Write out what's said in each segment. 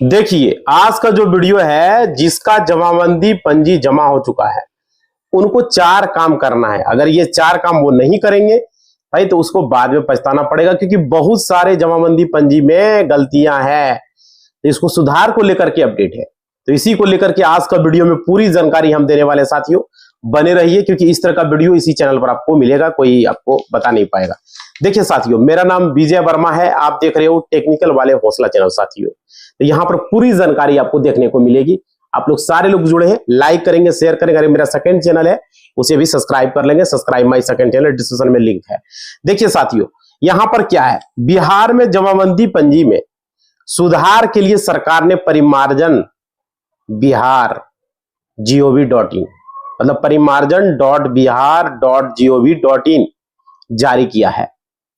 देखिए आज का जो वीडियो है, जिसका जमाबंदी पंजी जमा हो चुका है, उनको 4 काम करना है। अगर ये 4 काम वो नहीं करेंगे भाई तो उसको बाद में पछताना पड़ेगा, क्योंकि बहुत सारे जमाबंदी पंजी में गलतियां हैं। तो इसको सुधार को लेकर के अपडेट है, तो इसी को लेकर के आज का वीडियो में पूरी जानकारी हम देने वाले। साथियों बने रहिए, क्योंकि इस तरह का वीडियो इसी चैनल पर आपको मिलेगा, कोई आपको बता नहीं पाएगा। देखिए साथियों, मेरा नाम विजय वर्मा है, आप देख रहे हो टेक्निकल वाले हौसला चैनल। साथियों तो यहाँ पर पूरी जानकारी आपको देखने को मिलेगी। आप लोग सारे लोग जुड़े हैं, लाइक करेंगे, शेयर करेंगे। अगर मेरा सेकंड चैनल है उसे भी सब्सक्राइब कर लेंगे। Subscribe my second channel, description में लिंक है। देखिए साथियों, यहाँ पर क्या है, बिहार में जमाबंदी पंजी में सुधार के लिए सरकार ने परिमार्जन बिहार gov.in मतलब परिमार्जन.बिहार.gov.in जारी किया है,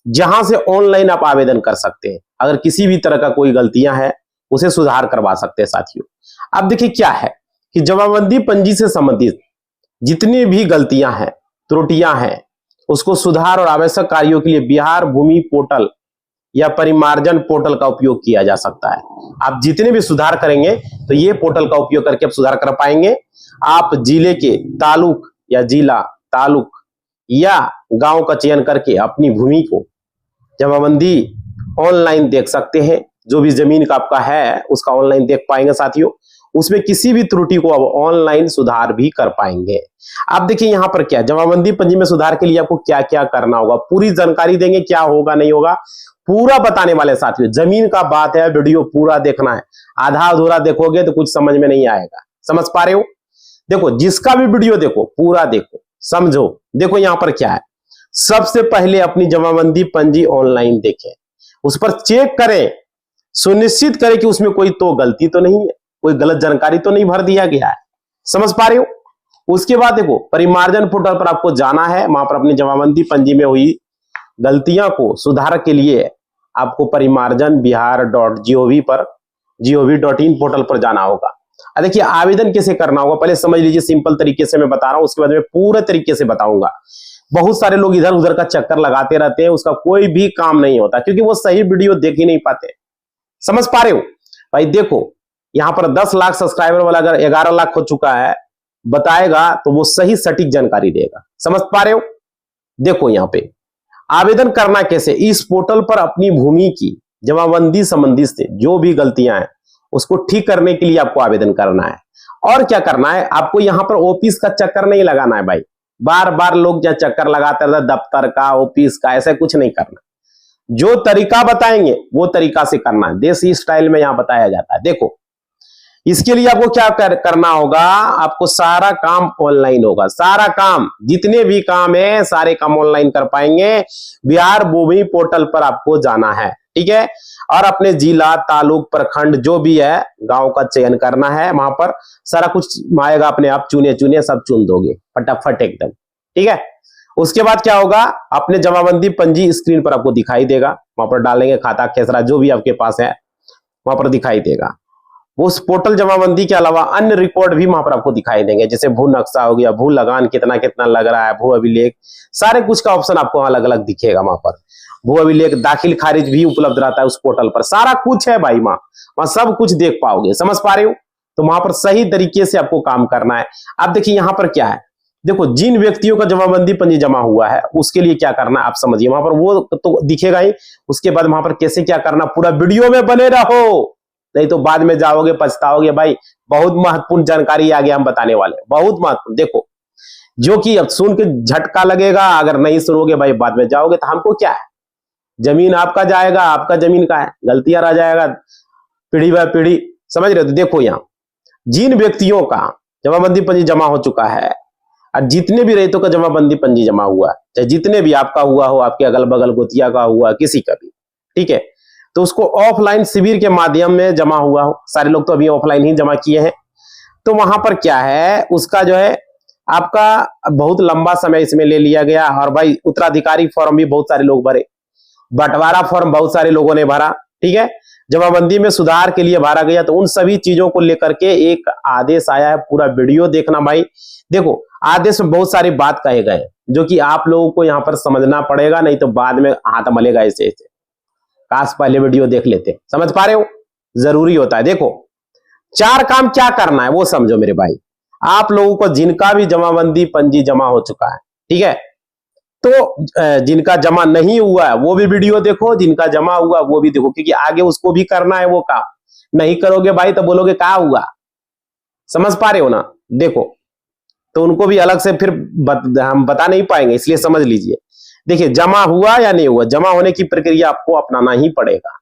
जहां से ऑनलाइन आप आवेदन कर सकते हैं। अगर किसी भी तरह का कोई गलतियां हैं उसे सुधार करवा सकते हैं। साथियों अब देखिए क्या है कि जमाबंदी पंजी से संबंधित जितनी भी गलतियां हैं, त्रुटियां हैं, उसको सुधार और आवश्यक कार्यों के लिए बिहार भूमि पोर्टल या परिमार्जन पोर्टल का उपयोग किया जा सकता है। आप जितने भी सुधार करेंगे तो ये पोर्टल का उपयोग करके आप सुधार कर पाएंगे। आप जिले के तालुक या जिला तालुक या गांव का चयन करके अपनी भूमि को जमाबंदी ऑनलाइन देख सकते हैं। जो भी जमीन का आपका है उसका ऑनलाइन देख पाएंगे। साथियों उसमें किसी भी त्रुटि को अब ऑनलाइन सुधार भी कर पाएंगे। आप देखिए यहाँ पर क्या, जमाबंदी पंजी में सुधार के लिए आपको क्या क्या करना होगा, पूरी जानकारी देंगे। क्या होगा नहीं होगा पूरा बताने वाले। साथियों जमीन का बात है, वीडियो पूरा देखना है। आधा अधूरा देखोगे तो कुछ समझ में नहीं आएगा। समझ पा रहे हो? देखो जिसका भी वीडियो देखो, पूरा देखो, समझो। देखो यहाँ पर क्या है, सबसे पहले अपनी जमाबंदी पंजी ऑनलाइन देखें, उस पर चेक करें, सुनिश्चित करें कि उसमें कोई तो गलती तो नहीं है, कोई गलत जानकारी तो नहीं भर दिया गया है। समझ पा रहे हो? उसके बाद देखो परिमार्जन पोर्टल पर आपको जाना है, वहां पर अपनी जमाबंदी पंजी में हुई गलतियां को सुधार के लिए आपको परिमार्जन बिहार.gov.in पोर्टल पर जाना होगा। देखिए आवेदन कैसे करना होगा पहले समझ लीजिए। सिंपल तरीके से मैं बता रहा हूं, उसके बाद मैं पूरे तरीके से बताऊंगा। बहुत सारे लोग इधर उधर का चक्कर लगाते रहते हैं, उसका कोई भी काम नहीं होता, क्योंकि वो सही वीडियो देख ही नहीं पाते। समझ पा रहे हो भाई? देखो यहां पर 10 लाख सब्सक्राइबर वाला अगर 11 लाख हो चुका है बताएगा तो वो सही सटीक जानकारी देगा। समझ पा रहे हो? देखो यहां पे आवेदन करना कैसे, इस पोर्टल पर अपनी भूमि की जमाबंदी संबंधी से जो भी गलतियां हैं उसको ठीक करने के लिए आपको आवेदन करना है। और क्या करना है, आपको यहां पर ऑफिस का चक्कर नहीं लगाना है भाई। बार बार लोग जहां चक्कर लगाते रहते, दफ्तर का, ऑफिस का, ऐसा कुछ नहीं करना। जो तरीका बताएंगे वो तरीका से करना है, देसी स्टाइल में यहां बताया जाता है। देखो इसके लिए आपको क्या करना होगा, आपको सारा काम ऑनलाइन होगा। सारा काम, जितने भी काम है सारे काम ऑनलाइन कर पाएंगे। बिहार भूमि पोर्टल पर आपको जाना है, ठीक है। और अपने जिला तालुक प्रखंड जो भी है गांव का चयन करना है, वहां पर सारा कुछ आएगा, अपने आप चुने चुने सब चुन दोगे फटाफट एकदम, ठीक है। उसके बाद क्या होगा, अपने जमाबंदी पंजी स्क्रीन पर आपको दिखाई देगा, वहां पर डालेंगे खाता खेसरा जो भी आपके पास है वहां पर दिखाई देगा। उस पोर्टल जमाबंदी के अलावा अन्य रिकॉर्ड भी वहां पर आपको दिखाई देंगे, जैसे भू नक्शा हो गया, भू लगान कितना कितना लग रहा है, भू अभिलेख, सारे कुछ का ऑप्शन आपको अलग अलग दिखेगा। वहां पर भू अभिलेख दाखिल खारिज भी उपलब्ध रहता है उस पोर्टल पर, सारा कुछ है भाई। वहां सब कुछ देख पाओगे। समझ पा रहे हो? तो वहां पर सही तरीके से आपको काम करना है। अब देखिए यहाँ पर क्या है, देखो जिन व्यक्तियों का जमाबंदी पंजी जमा हुआ है उसके लिए क्या करना है आप समझिए। वहां पर वो तो दिखेगा ही, उसके बाद वहां पर कैसे क्या करना, पूरा वीडियो में बने रहो, नहीं तो बाद में जाओगे पछताओगे भाई। बहुत महत्वपूर्ण जानकारी आगे हम बताने वाले, बहुत महत्वपूर्ण। देखो जो कि अब सुन के झटका लगेगा, अगर नहीं सुनोगे भाई बाद में जाओगे तो हमको क्या है, जमीन आपका जाएगा, आपका जमीन का है, गलतियां रह जाएगा पीढ़ी बाय पीढ़ी। समझ रहे हो? तो देखो यहाँ जिन व्यक्तियों का जमाबंदी पंजी जमा हो चुका है और जितने भी रैयतों का जमाबंदी पंजी जमा हुआ, चाहे जितने भी आपका हुआ हो, आपके अगल बगल गोतिया का हुआ, किसी का भी, ठीक है, तो उसको ऑफलाइन शिविर के माध्यम में जमा हुआ हो, सारे लोग तो अभी ऑफलाइन ही जमा किए हैं। तो वहां पर क्या है, उसका जो है आपका बहुत लंबा समय इसमें ले लिया गया। और भाई उत्तराधिकारी फॉर्म भी बहुत सारे लोग भरे, बंटवारा फॉर्म बहुत सारे लोगों ने भरा, ठीक है, जमाबंदी में सुधार के लिए भरा गया। तो उन सभी चीजों को लेकर के एक आदेश आया है, पूरा वीडियो देखना भाई। देखो आदेश में बहुत सारी बात कहे गए जो कि आप लोगों को यहाँ पर समझना पड़ेगा, नहीं तो बाद में हाथ मलेगा ऐसे ऐसे। काश पहले वीडियो देख लेते। समझ पा रहे हो? जरूरी होता है। देखो 4 काम क्या करना है वो समझो मेरे भाई। आप लोगों को जिनका भी जमाबंदी पंजी जमा हो चुका है, ठीक है, तो जिनका जमा नहीं हुआ है वो भी वीडियो देखो, जिनका जमा हुआ वो भी देखो, क्योंकि आगे उसको भी करना है वो काम। नहीं करोगे भाई तो बोलोगे क्या हुआ, समझ पा रहे हो ना। देखो तो उनको भी अलग से फिर हम बता नहीं पाएंगे, इसलिए समझ लीजिए। देखिए जमा हुआ या नहीं हुआ, जमा होने की प्रक्रिया आपको अपनाना ही पड़ेगा।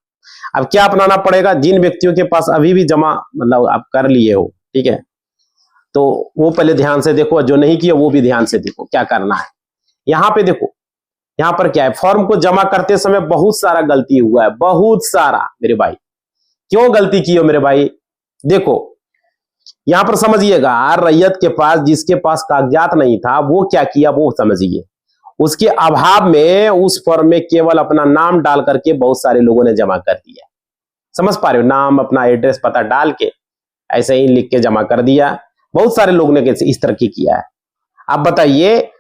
अब क्या अपनाना पड़ेगा, जिन व्यक्तियों के पास अभी भी जमा मतलब आप कर लिए हो, ठीक है, तो वो पहले ध्यान से देखो, जो नहीं किया वो भी ध्यान से देखो क्या करना है। यहां पे देखो, यहां पर क्या है, फॉर्म को जमा करते समय बहुत सारा गलती हुआ है, बहुत सारा मेरे भाई। क्यों गलती की हो मेरे भाई, देखो यहां पर समझिएगा। रैयत के पास, जिसके पास कागजात नहीं था वो क्या किया वो समझिए। उसके अभाव में उस फॉर्म में केवल अपना नाम डाल करके बहुत सारे लोगों ने जमा कर दिया। समझ पा रहे हो, नाम अपना एड्रेस पता डाल के ऐसे ही लिख के जमा कर दिया। बहुत सारे लोगों ने इस तरह की किया है। आप बताइए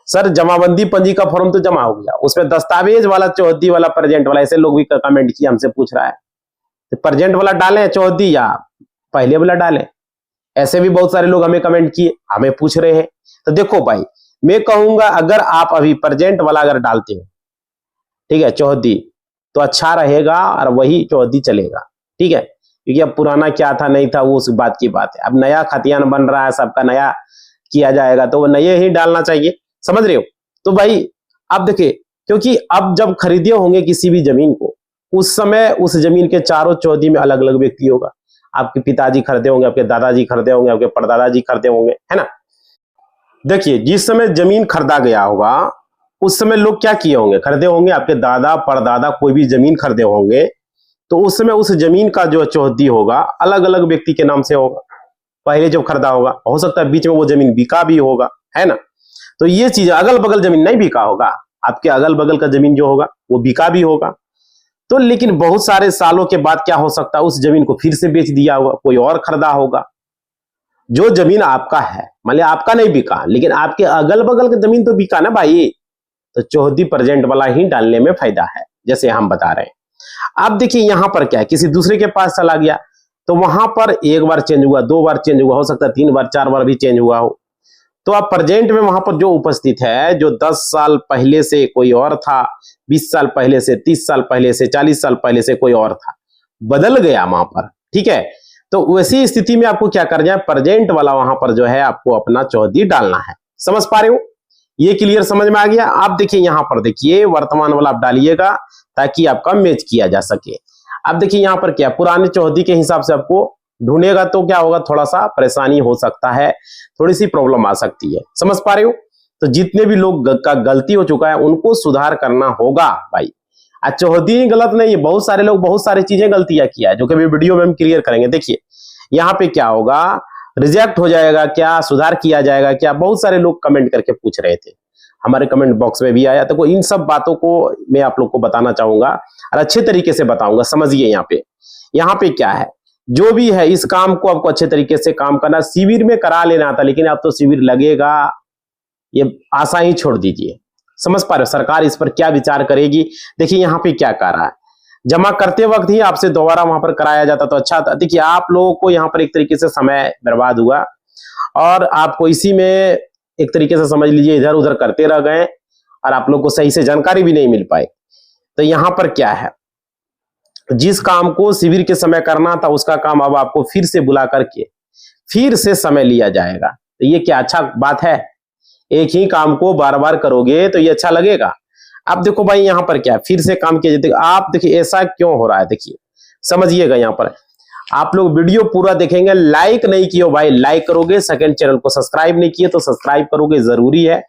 सर, जमाबंदी पंजी का फॉर्म तो जमा हो गया, उसमें दस्तावेज वाला, चौहद्दी वाला, प्रेजेंट वाला, ऐसे लोग भी कमेंट किया, हमसे पूछ रहा है तो प्रेजेंट वाला डालें चौहद्दी या पहले वाला डालें। ऐसे भी बहुत सारे लोग हमें कमेंट किए, हमें पूछ रहे हैं। तो देखो भाई, मैं कहूंगा अगर आप अभी प्रेजेंट वाला अगर डालते हो, ठीक है, चौहद्दी, तो अच्छा रहेगा और वही चौहद्दी चलेगा, ठीक है। क्योंकि अब पुराना क्या था नहीं था वो उस बात की बात है। अब नया खतियान बन रहा है, सबका नया किया जाएगा, तो वो नए ही डालना चाहिए, समझ रहे हो। तो भाई अब देखिए, क्योंकि अब जब खरीदे होंगे किसी भी जमीन को, उस समय उस जमीन के चारों चौहद्दी में अलग अलग व्यक्ति होगा। आपके पिताजी खरीदे होंगे, आपके दादाजी खरीदे होंगे, आपके परदादाजी खरीदे होंगे, है ना। देखिए जिस समय जमीन खरीदा गया होगा उस समय लोग क्या किए होंगे, खरीदे होंगे, आपके दादा परदादा कोई भी जमीन खरीदे होंगे, तो उस समय उस जमीन का जो चौहद्दी होगा अलग अलग व्यक्ति के नाम से होगा। पहले जब खरीदा होगा, हो सकता है बीच में वो जमीन बिका भी होगा, है ना। तो ये चीज, अगल बगल जमीन नहीं बिका होगा, आपके अगल बगल का जमीन जो होगा वो बिका भी होगा। तो लेकिन बहुत सारे सालों के बाद क्या हो सकता है, उस जमीन को फिर से बेच दिया होगा, कोई और खरीदा होगा। जो जमीन आपका है, मान लिया आपका नहीं बिका, लेकिन आपके अगल बगल की जमीन तो बिका ना भाई, तो चौहद्दी प्रेजेंट वाला ही डालने में फायदा है, जैसे हम बता रहे हैं। अब देखिए यहां पर क्या है, किसी दूसरे के पास चला गया तो वहां पर एक बार चेंज हुआ, 2 बार चेंज हुआ, हो सकता है 3 बार 4 बार भी चेंज हुआ हो। तो आप प्रेजेंट में वहां पर जो उपस्थित है, जो 10 साल पहले से कोई और था, 20 साल पहले से, 30 साल पहले से, 40 साल पहले से कोई और था, बदल गया वहां पर, ठीक है। तो वैसी स्थिति में आपको क्या करना है, प्रेजेंट वाला वहां पर जो है आपको अपना चौहद्दी डालना है। समझ पा रहे हो, ये क्लियर समझ में आ गया। आप देखिए यहां पर, देखिए वर्तमान वाला आप डालिएगा ताकि आपका मैच किया जा सके। अब देखिए यहां पर क्या, पुराने चौहद्दी के हिसाब से आपको ढूंढेगा तो क्या होगा, थोड़ा सा परेशानी हो सकता है, थोड़ी सी प्रॉब्लम आ सकती है। समझ पा रहे हो, तो जितने भी लोग का गलती हो चुका है उनको सुधार करना होगा भाई। चौहद्दी ही गलत नहीं है, बहुत सारे लोग बहुत सारी चीजें गलतियां किया है, जो कि वीडियो में हम क्लियर करेंगे। देखिए यहाँ पे क्या होगा, रिजेक्ट हो जाएगा क्या, सुधार किया जाएगा क्या, बहुत सारे लोग कमेंट करके पूछ रहे थे, हमारे कमेंट बॉक्स में भी आया। तो इन सब बातों को मैं आप लोग को बताना चाहूंगा और अच्छे तरीके से बताऊंगा। समझिए यहाँ पे क्या है, जो भी है इस काम को आपको अच्छे तरीके से काम करना, शिविर में करा लेना था, लेकिन अब तो शिविर लगेगा, ये आशा ही छोड़ दीजिए। समझ पा रहे हो सरकार इस पर क्या विचार करेगी। देखिए यहाँ पे क्या कर रहा है, जमा करते वक्त ही आपसे दोबारा वहां पर कराया जाता तो अच्छा था। देखिए आप लोगों को यहाँ पर एक तरीके से समय बर्बाद हुआ और आपको इसी में एक तरीके से समझ लीजिए इधर उधर करते रह गए और आप लोग को सही से जानकारी भी नहीं मिल पाई। तो यहाँ पर क्या है, जिस काम को शिविर के समय करना था उसका काम अब आपको फिर से बुला करके फिर से समय लिया जाएगा। तो ये क्या अच्छा बात है, एक ही काम को बार बार करोगे तो ये अच्छा लगेगा। अब देखो भाई यहाँ पर क्या फिर से काम किया जाता है। आप देखिए ऐसा क्यों हो रहा है, देखिए समझिएगा। यहाँ पर आप लोग वीडियो पूरा देखेंगे, लाइक नहीं किए भाई, लाइक करोगे, सेकंड चैनल को सब्सक्राइब नहीं किए तो सब्सक्राइब करोगे, जरूरी है।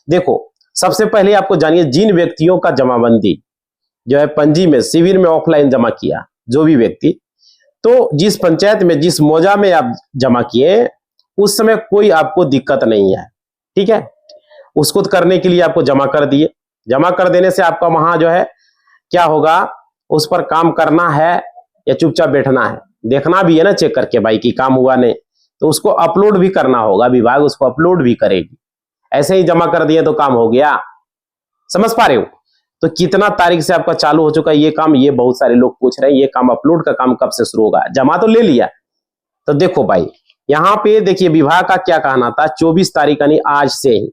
देखो सबसे पहले आपको जानिए, जिन व्यक्तियों का जमाबंदी जो है पंजी में शिविर में ऑफलाइन जमा किया, जो भी व्यक्ति, तो जिस पंचायत में जिस मौजा में आप जमा किए उस समय कोई आपको दिक्कत नहीं है, ठीक है। उसको करने के लिए आपको जमा कर दिए, जमा कर देने से आपका वहां जो है क्या होगा, उस पर काम करना है या चुपचाप बैठना है, देखना भी है ना चेक करके भाई कि काम हुआ नहीं, तो उसको अपलोड भी करना होगा, विभाग उसको अपलोड भी करेगी। ऐसे ही जमा कर दिए तो काम हो गया, समझ पा रहे हो। तो कितना तारीख से आपका चालू हो चुका है ये काम, ये बहुत सारे लोग पूछ रहे हैं। ये काम अपलोड का काम कब से शुरू होगा? जमा तो ले लिया। तो देखो भाई यहाँ पे देखिए विभाग का क्या कहना था, 24 तारीख यानी आज से ही,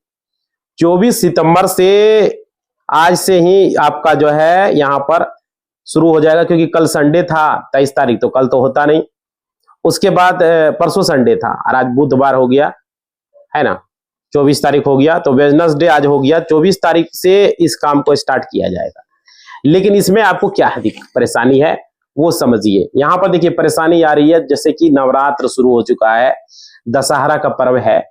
24 सितंबर से आज से ही आपका जो है यहाँ पर शुरू हो जाएगा, क्योंकि कल संडे था 23 तारीख, तो कल तो होता नहीं। उसके बाद परसों संडे था और आज बुधवार हो गया है ना, 24 तारीख हो गया, तो वेडनेसडे आज हो गया। 24 तारीख से इस काम को स्टार्ट किया जाएगा। लेकिन इसमें आपको क्या परेशानी है वो समझिए। यहाँ पर देखिए परेशानी आ रही है, जैसे कि नवरात्र शुरू हो चुका है, दशहरा का पर्व है,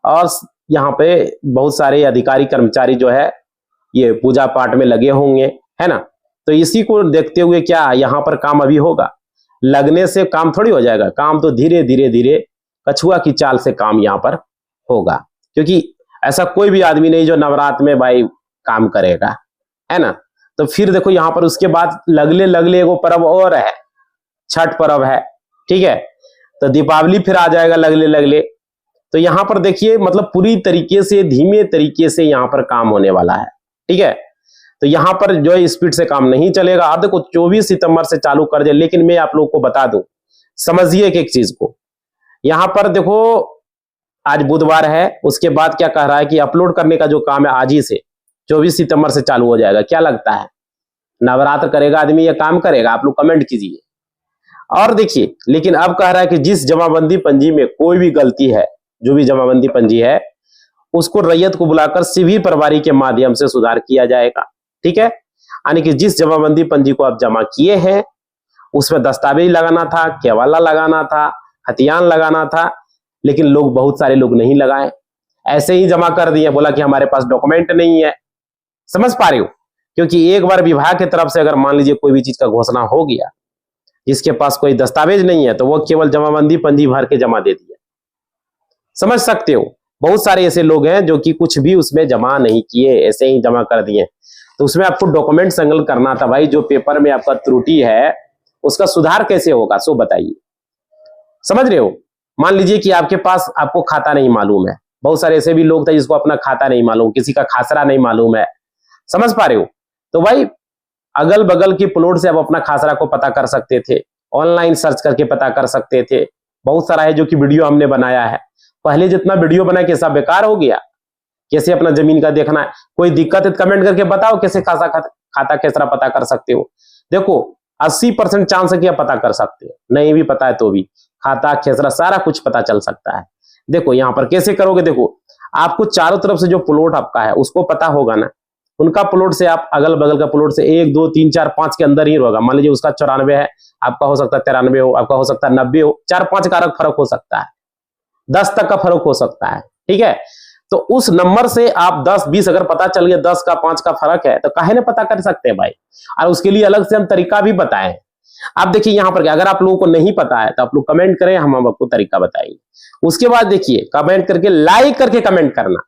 और यहाँ पे बहुत सारे अधिकारी कर्मचारी जो है ये पूजा पाठ में लगे होंगे, है ना। तो इसी को देखते हुए क्या यहाँ पर काम अभी होगा? लगने से काम थोड़ी हो जाएगा, काम तो धीरे धीरे धीरे कछुआ की चाल से काम यहाँ पर होगा, क्योंकि ऐसा कोई भी आदमी नहीं जो नवरात्र में भाई काम करेगा, है ना। तो फिर देखो यहाँ पर उसके बाद लगले लगले एगो पर्व और है, छठ पर्व है, ठीक है। तो दीपावली फिर आ जाएगा लगले लगले। तो यहाँ पर देखिए मतलब पूरी तरीके से धीमे तरीके से यहाँ पर काम होने वाला है, ठीक है। तो यहाँ पर जो है स्पीड से काम नहीं चलेगा। अब देखो 24 सितंबर से चालू कर दे, लेकिन मैं आप लोगों को बता दूं, समझिए एक चीज को। यहाँ पर देखो आज बुधवार है, उसके बाद क्या कह रहा है कि अपलोड करने का जो काम है आज ही से 24 सितंबर से चालू हो जाएगा। क्या लगता है नवरात्र करेगा आदमी या काम करेगा? आप लोग कमेंट कीजिए। और देखिए लेकिन अब कह रहा है कि जिस जमाबंदी पंजी में कोई भी गलती है, जो भी जमाबंदी पंजी है, उसको रैयत को बुलाकर सिविल प्रभारी के माध्यम से सुधार किया जाएगा, ठीक है। यानी कि जिस जमाबंदी पंजी को आप जमा किए हैं उसमें दस्तावेज लगाना था, केवाला लगाना था, हथियान लगाना था, लेकिन लोग बहुत सारे लोग नहीं लगाए, ऐसे ही जमा कर दिए, बोला कि हमारे पास डॉक्यूमेंट नहीं है। समझ पा रहे हो? क्योंकि एक बार विभाग की तरफ से अगर मान लीजिए कोई भी चीज का घोषणा हो गया, जिसके पास कोई दस्तावेज नहीं है, तो वो केवल जमाबंदी पंजी भर के जमा दे दिया। समझ सकते हो? बहुत सारे ऐसे लोग हैं जो कि कुछ भी उसमें जमा नहीं किए, ऐसे ही जमा कर दिए। तो उसमें आपको डॉक्यूमेंट संलग्न करना था भाई। जो पेपर में आपका त्रुटि है उसका सुधार कैसे होगा सो बताइए। समझ रहे हो? मान लीजिए कि आपके पास आपको खाता नहीं मालूम है, बहुत सारे ऐसे भी लोग थे जिसको अपना खाता नहीं मालूम, किसी का खासरा नहीं मालूम है। समझ पा रहे हो? तो भाई अगल बगल की प्लॉट से आप अपना खासरा को पता कर सकते थे, ऑनलाइन सर्च करके पता कर सकते थे। बहुत सारा है जो कि वीडियो हमने बनाया है। पहले जितना वीडियो बना के सब बेकार हो गया। कैसे अपना जमीन का देखना है, कोई दिक्कत है कमेंट करके बताओ कैसे खाता खेसरा पता कर सकते हो। देखो 80% चांस है कि आप पता कर सकते हो, नहीं भी पता है तो भी खाता खेसरा सारा कुछ पता चल सकता है। देखो यहाँ पर कैसे करोगे, देखो आपको चारों तरफ से जो प्लॉट आपका है उसको पता होगा ना, उनका प्लॉट से आप अगल बगल का प्लॉट से 1 2 3 4 5 के अंदर ही होगा। मान लीजिए उसका 94 है, आपका हो सकता है 93 हो, आपका हो सकता है 90 हो, 4-5 का फर्क हो सकता है, 10 तक का फर्क हो सकता है, ठीक है। तो उस नंबर से आप 10-20 अगर पता चल गया 10 का 5 का फर्क है तो काहे ना पता कर सकते हैं भाई। और उसके लिए अलग से हम तरीका भी बताएं। आप देखिए यहाँ पर क्या, अगर आप लोगों को नहीं पता है तो आप लोग कमेंट करें, हम आपको तरीका बताएंगे। उसके बाद देखिए कमेंट करके लाइक करके कमेंट करना।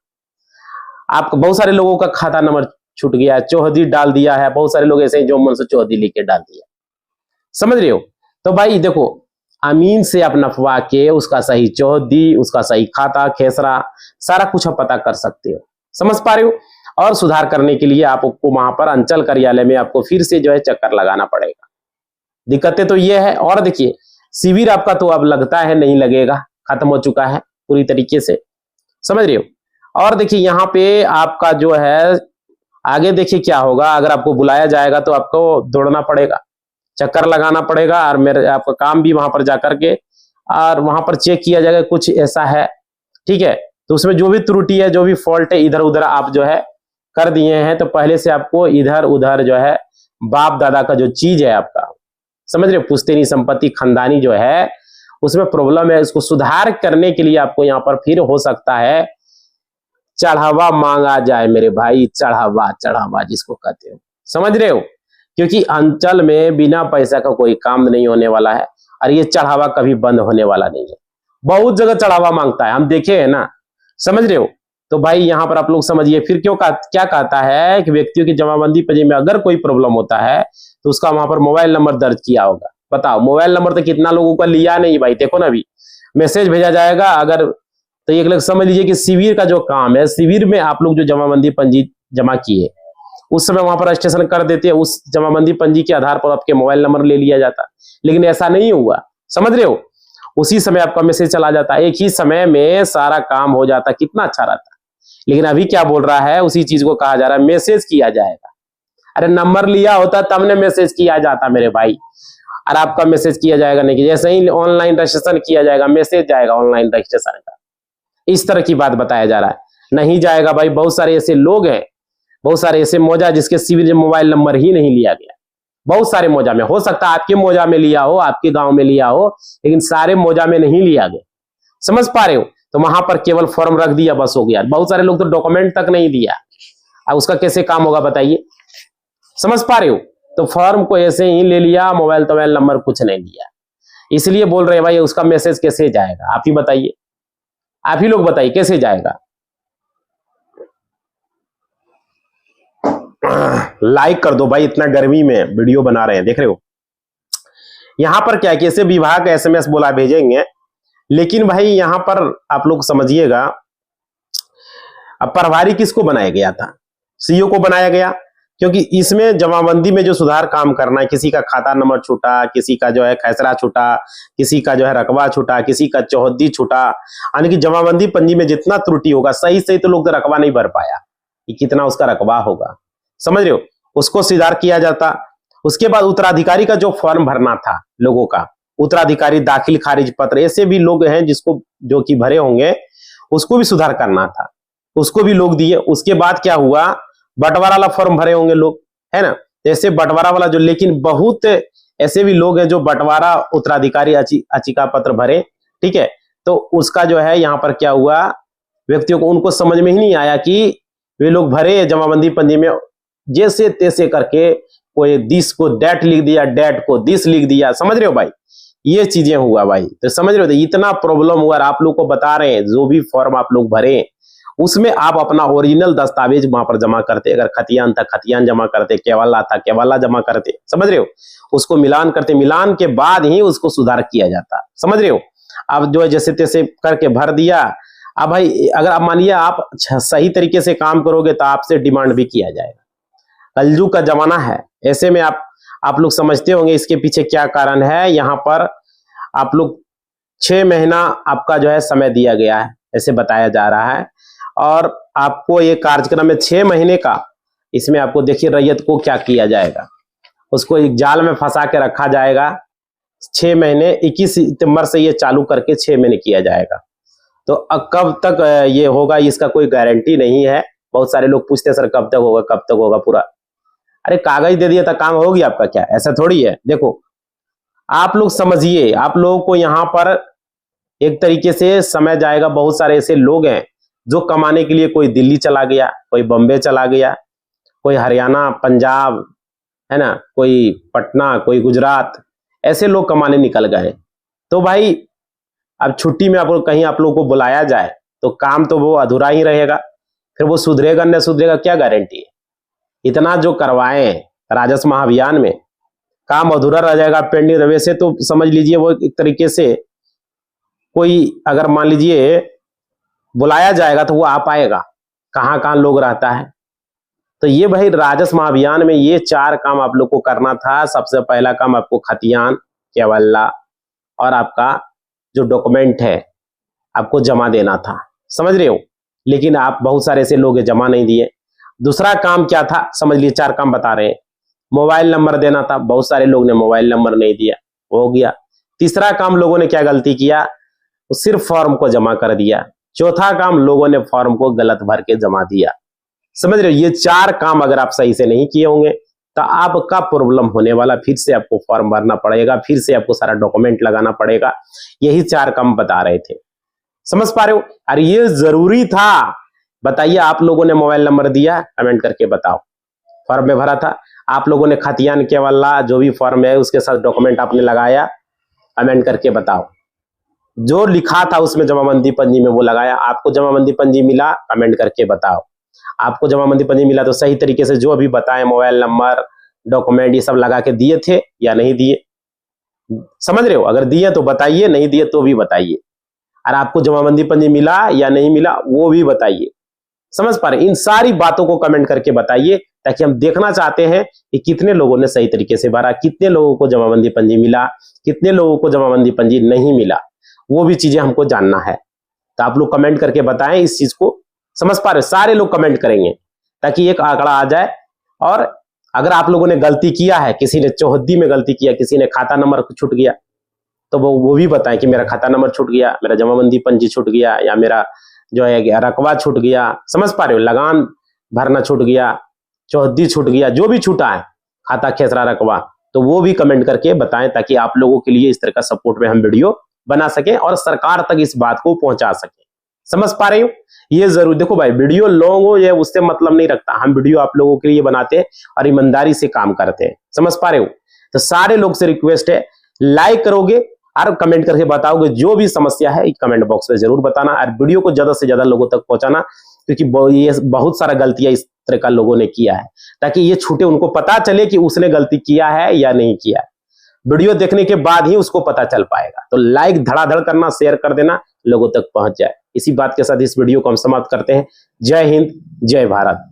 आप बहुत सारे लोगों का खाता नंबर छूट गया है, चौहदी डाल दिया है, बहुत सारे लोग ऐसे ही जो मन से चौहदी लिख के डाल दिया। समझ रहे हो? तो भाई देखो अमीन से आप नफवा के उसका सही चौहदी, उसका सही खाता खेसरा सारा कुछ आप पता कर सकते हो। समझ पा रहे हो? और सुधार करने के लिए आपको वहां पर अंचल कार्यालय में आपको फिर से जो है चक्कर लगाना पड़ेगा। दिक्कतें तो ये है। और देखिए शिविर आपका तो अब लगता है नहीं लगेगा, खत्म हो चुका है पूरी तरीके से। समझ रहे हो? और देखिए यहाँ पे आपका जो है आगे देखिए क्या होगा। अगर आपको बुलाया जाएगा तो आपको दौड़ना पड़ेगा, चक्कर लगाना पड़ेगा, और मेरे आपका काम भी वहां पर जाकर के और वहां पर चेक किया जाएगा कुछ ऐसा है, ठीक है। तो उसमें जो भी त्रुटि है, जो भी फॉल्ट है, इधर उधर आप जो है कर दिए हैं, तो पहले से आपको इधर उधर जो है बाप दादा का जो चीज है आपका, समझ रहे हो, पुश्तैनी संपत्ति खानदानी जो है उसमें प्रॉब्लम है, उसको सुधार करने के लिए आपको यहाँ पर फिर हो सकता है चढ़ावा मांगा जाए मेरे भाई। चढ़ावा चढ़ावा जिसको कहते हो, समझ रहे हो? क्योंकि अंचल में बिना पैसा का कोई काम नहीं होने वाला है, और ये चढ़ावा कभी बंद होने वाला नहीं है। बहुत जगह चढ़ावा मांगता है, हम देखे हैं ना। समझ रहे हो? तो भाई यहाँ पर आप लोग समझिए फिर क्या कहता है कि व्यक्तियों की जमाबंदी पंजी में अगर कोई प्रॉब्लम होता है तो उसका वहां पर मोबाइल नंबर दर्ज किया होगा। बताओ मोबाइल नंबर तो कितना लोगों का लिया नहीं भाई। देखो ना अभी मैसेज भेजा जाएगा अगर, तो एक लोग समझ लीजिए कि शिविर का जो काम है, शिविर में आप लोग जो जमाबंदी पंजी जमा किए उस समय वहां पर रजिस्ट्रेशन कर देते, उस जमाबंदी पंजी के आधार पर आपके मोबाइल नंबर ले लिया जाता। लेकिन ऐसा नहीं हुआ, समझ रहे हो, उसी समय आपका मैसेज चला जाता, एक ही समय में सारा काम हो जाता, कितना अच्छा रहता। लेकिन अभी क्या बोल रहा है, उसी चीज को कहा जा रहा है मैसेज किया जाएगा। अरे नंबर लिया होता तब ने मैसेज किया जाता मेरे भाई, और आपका मैसेज किया जाएगा नहीं कि जैसे ही ऑनलाइन रजिस्ट्रेशन किया जाएगा मैसेज जाएगा ऑनलाइन रजिस्ट्रेशन का, इस तरह की बात बताया जा रहा है। नहीं जाएगा भाई, बहुत सारे ऐसे लोग हैं, बहुत सारे ऐसे मौजा जिसके सिविल मोबाइल नंबर ही नहीं लिया गया। बहुत सारे मौजा में, हो सकता है आपके मौजा में लिया हो, आपके गांव में लिया हो, लेकिन सारे मौजा में नहीं लिया गया। समझ पा रहे हो, तो वहां पर केवल फॉर्म रख दिया बस हो गया। बहुत सारे लोग तो डॉक्यूमेंट तक नहीं दिया, अब उसका कैसे काम होगा बताइए। समझ पा रहे हो, तो फॉर्म को ऐसे ही ले लिया, मोबाइल तोबाइल नंबर कुछ नहीं दिया, इसलिए बोल रहे भाई उसका मैसेज कैसे जाएगा, आप ही बताइए, आप ही लोग बताइए कैसे जाएगा। लाइक कर दो भाई, इतना गर्मी में वीडियो बना रहे हैं, देख रहे हो। यहां पर क्या कैसे विभाग एसएमएस बोला भेजेंगे, लेकिन भाई यहां पर आप लोग समझिएगा, अब प्रभारी किसको बनाया गया था, सीईओ को बनाया गया, क्योंकि इसमें जमाबंदी में जो सुधार काम करना है, किसी का खाता नंबर छूटा, किसी का जो है खैसरा छूटा, किसी का जो है रकबा छूटा, किसी का चौहद्दी छूटा, यानी कि जमाबंदी पंजी में जितना त्रुटि होगा, सही सही तो लोग तो रकबा नहीं भर पाया कि कितना उसका रकबा होगा, समझ रहे हो, उसको सुधार किया जाता। उसके बाद उत्तराधिकारी का जो फॉर्म भरना था लोगों का, उत्तराधिकारी दाखिल खारिज पत्र, ऐसे भी लोग हैं जिसको जो कि भरे होंगे, उसको भी सुधार करना था, उसको भी लोग दिए। उसके बाद क्या हुआ, बंटवारा वाला फॉर्म भरे होंगे लोग, है ना, जैसे बंटवारा वाला जो, लेकिन बहुत ऐसे भी लोग हैं जो बंटवारा उत्तराधिकारी याचिका पत्र भरे, ठीक है, तो उसका जो है यहाँ पर क्या हुआ, व्यक्तियों को उनको समझ में ही नहीं आया कि वे लोग भरे जमाबंदी पंजी में, जैसे तैसे करके कोई दिस को डेट लिख दिया, डेट को दिस लिख दिया, समझ रहे हो भाई, ये चीजें हुआ भाई, तो समझ रहे हो, तो इतना प्रॉब्लम हुआ। आप लोग को बता रहे हैं, जो भी फॉर्म आप लोग भरे उसमें आप अपना ओरिजिनल दस्तावेज वहां पर जमा करते, अगर खतियान था खतियान जमा करते, केवाला था केवाला जमा करते, समझ रहे हो, उसको मिलान करते, मिलान के बाद ही उसको सुधार किया जाता, समझ रहे हो। अब जो है जैसे तैसे करके भर दिया। अब भाई अगर आप मानिए आप सही तरीके से काम करोगे तो आपसे डिमांड भी किया जाएगा। कलयुग का जमाना है, ऐसे में आप लोग समझते होंगे इसके पीछे क्या कारण है। यहाँ पर आप लोग 6 महीना आपका जो है समय दिया गया है, ऐसे बताया जा रहा है, और आपको ये कार्यक्रम में 6 महीने का, इसमें आपको देखिए रैयत को क्या किया जाएगा, उसको एक जाल में फंसा के रखा जाएगा 6 महीने। 21 सितंबर से ये चालू करके 6 महीने किया जाएगा। तो अब कब तक ये होगा इसका कोई गारंटी नहीं है। बहुत सारे लोग पूछते हैं सर कब तक होगा, कब तक होगा पूरा। अरे कागज दे दिया था काम हो गया आपका क्या, ऐसा थोड़ी है। देखो आप लोग समझिए, आप लोगों को यहाँ पर एक तरीके से समय जाएगा। बहुत सारे ऐसे लोग हैं जो कमाने के लिए, कोई दिल्ली चला गया, कोई बॉम्बे चला गया, कोई हरियाणा पंजाब, है ना, कोई पटना, कोई गुजरात, ऐसे लोग कमाने निकल गए। तो भाई अब छुट्टी में आपको कहीं आप लोग को बुलाया जाए तो काम तो वो अधूरा ही रहेगा, फिर वो सुधरेगा न सुधरेगा क्या गारंटी है। इतना जो करवाए राजस्व महाअभियान में, काम अधूरा रह जाएगा, पेंडिंग। वैसे तो समझ लीजिए वो एक तरीके से कोई अगर मान लीजिए बुलाया जाएगा तो वो आ पाएगा, कहाँ कहाँ लोग रहता है। तो ये भाई राजस्व महाअभियान में ये 4 काम आप लोग को करना था। सबसे पहला काम आपको खतियान, केवल्ला और आपका जो डॉक्यूमेंट है आपको जमा देना था, समझ रहे हो। लेकिन आप बहुत सारे ऐसे लोग जमा नहीं दिए। दूसरा काम क्या था, समझ लिए 4 काम बता रहे हैं। मोबाइल नंबर देना था, बहुत सारे लोग ने मोबाइल नंबर नहीं दिया, हो गया। तीसरा काम लोगों ने क्या गलती किया, तो सिर्फ फॉर्म को जमा कर दिया। चौथा काम लोगों ने फॉर्म को गलत भर के जमा दिया, समझ रहे हो। ये 4 काम अगर आप सही से नहीं किए होंगे तो आपका प्रॉब्लम होने वाला, फिर से आपको फॉर्म भरना पड़ेगा, फिर से आपको सारा डॉक्यूमेंट लगाना पड़ेगा। यही 4 काम बता रहे थे, समझ पा रहे हो। अरे ये जरूरी था। बताइए आप लोगों ने मोबाइल नंबर दिया, कमेंट करके बताओ। फॉर्म में भरा था आप लोगों ने, खतियान केवल्ला जो भी फॉर्म है उसके साथ डॉक्यूमेंट आपने लगाया, कमेंट करके बताओ। जो लिखा था उसमें जमाबंदी पंजी में वो लगाया, आपको जमाबंदी पंजी मिला, कमेंट करके बताओ। आपको जमाबंदी पंजी मिला तो सही तरीके से जो अभी बताए, मोबाइल नंबर, डॉक्यूमेंट, ये सब लगा के दिए थे या नहीं दिए, समझ रहे हो। अगर दिए तो बताइए, नहीं दिए तो भी बताइए। और आपको जमाबंदी पंजी मिला या नहीं मिला वो भी बताइए। समझ पा रहे? इन सारी बातों को कमेंट करके बताइए, ताकि हम देखना चाहते हैं कि कितने लोगों ने सही तरीके से भरा, कितने लोगों को जमाबंदी पंजी मिला, कितने लोगों को जमाबंदी पंजी नहीं मिला, वो भी चीजें हमको जानना है। तो आप लोग कमेंट करके बताएं इस चीज को। समझ पा रहे? सारे लोग कमेंट करेंगे ताकि एक आंकड़ा आ जाए। और अगर आप लोगों ने गलती किया है, किसी ने चौहद्दी में गलती किया, किसी ने खाता नंबर छूट गया, तो वो भी बताएं कि मेरा खाता नंबर छूट गया, मेरा जमाबंदी पंजी छूट गया, या मेरा जो है रकबा छूट गया। समझ पा रहे हो? लगान भरना छूट गया, चौहद्दी छूट गया, जो भी छूटा है, खाता खेसरा रकबा, तो वो भी कमेंट करके बताएं, ताकि आप लोगों के लिए इस तरह का सपोर्ट में हम वीडियो बना सके और सरकार तक इस बात को पहुंचा सके। समझ पा रहे हो? ये जरूर देखो भाई, वीडियो लॉन्ग हो ये उससे मतलब नहीं रखता, हम वीडियो आप लोगों के लिए बनाते हैं और ईमानदारी से काम करते हैं। समझ पा रहे हो? तो सारे लोग से रिक्वेस्ट है, लाइक करोगे और कमेंट करके बताओगे, जो भी समस्या है कमेंट बॉक्स में जरूर बताना, और वीडियो को ज्यादा से ज्यादा लोगों तक पहुंचाना, क्योंकि ये बहुत सारा गलतियां इस तरह का लोगों ने किया है, ताकि ये छूटे, उनको पता चले कि उसने गलती किया है या नहीं किया है। वीडियो देखने के बाद ही उसको पता चल पाएगा। तो लाइक धड़ाधड़ करना, शेयर कर देना, लोगों तक पहुंच जाए। इसी बात के साथ इस वीडियो को हम समाप्त करते हैं। जय हिंद, जय भारत।